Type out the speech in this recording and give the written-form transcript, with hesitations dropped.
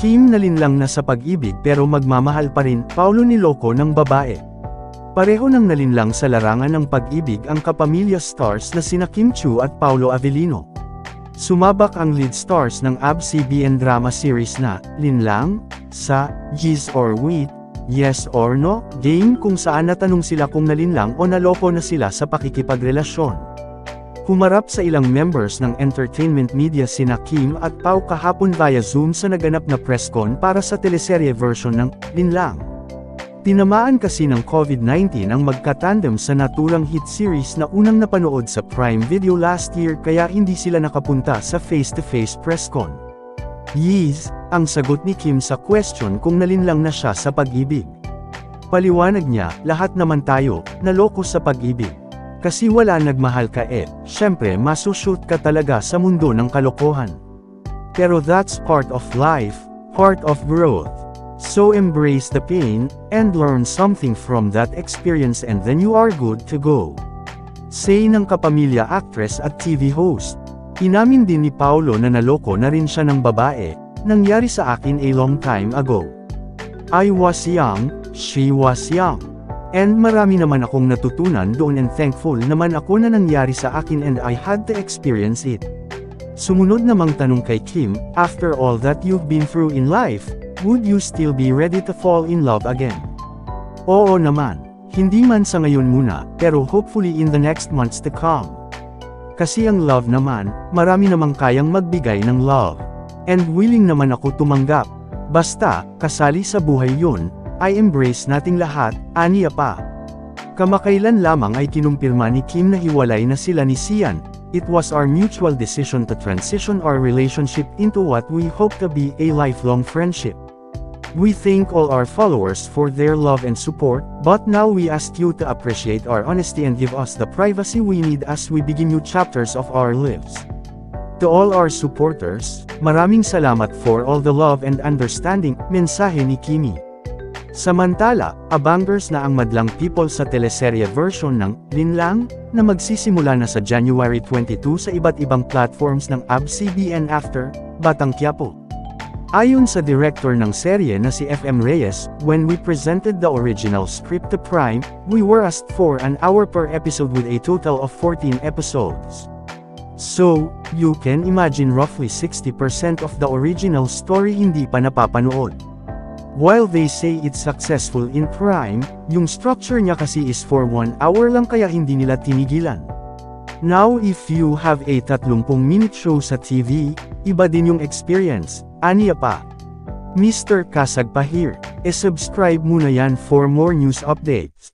Kim nalinlang na sa pag-ibig pero magmamahal pa rin, Paulo niloko ng babae. Pareho nang nalinlang sa larangan ng pag-ibig ang kapamilya stars na sina Kim Chiu at Paulo Avellino. Sumabak ang lead stars ng ABS-CBN drama series na Linlang sa Yes or Wait, Yes or No game kung saan natanong sila kung nalinlang o naloko na sila sa pakikipagrelasyon. Humarap sa ilang members ng entertainment media sina Kim at Pao kahapon via Zoom sa naganap na presscon para sa teleserye version ng Linlang. Tinamaan kasi ng COVID-19 ang magkatandem sa naturang hit series na unang napanood sa Prime Video last year kaya hindi sila nakapunta sa face-to-face presscon. Yes, ang sagot ni Kim sa question kung nalinlang na siya sa pag-ibig. Paliwanag niya, lahat naman tayo, naloko sa pag-ibig. Kasi wala nagmahal ka syempre masushoot ka talaga sa mundo ng kalokohan. Pero that's part of life, part of growth. So embrace the pain, and learn something from that experience and then you are good to go. Say ng kapamilya actress at TV host. Inamin din ni Paulo na naloko na rin siya ng babae, nangyari sa akin a long time ago. I was young, she was young. And marami naman akong natutunan doon and thankful naman ako na nangyari sa akin and I had to experience it. Sumunod namang tanong kay Kim, after all that you've been through in life, would you still be ready to fall in love again? Oo naman, hindi man sa ngayon muna, pero hopefully in the next months to come. Kasi ang love naman, marami namang kayang magbigay ng love. And willing naman ako tumanggap. Basta, kasali sa buhay yun, I embrace nating lahat, aniya pa. Kamakailan lamang ay kinumpirma ni Kim na hiwalay na sila ni Sian. It was our mutual decision to transition our relationship into what we hope to be a lifelong friendship. We thank all our followers for their love and support, but now we ask you to appreciate our honesty and give us the privacy we need as we begin new chapters of our lives. To all our supporters, maraming salamat for all the love and understanding, mensahe ni Kimi. Samantala, abangers na ang madlang people sa teleserye version ng Linlang, na magsisimula na sa January 22 sa iba't ibang platforms ng ABS-CBN after Batang Quiapo. Ayon sa director ng serye na si FM Reyes, when we presented the original script to Prime, we were asked for an hour per episode with a total of 14 episodes. So, you can imagine roughly 60% of the original story hindi pa napapanood. While they say it's successful in Prime, yung structure niya kasi is for 1 hour lang kaya hindi nila tinigilan. Now if you have a 30-minute show sa TV, iba din yung experience, aniya pa. Mr. Kasag pa here, subscribe muna yan for more news updates.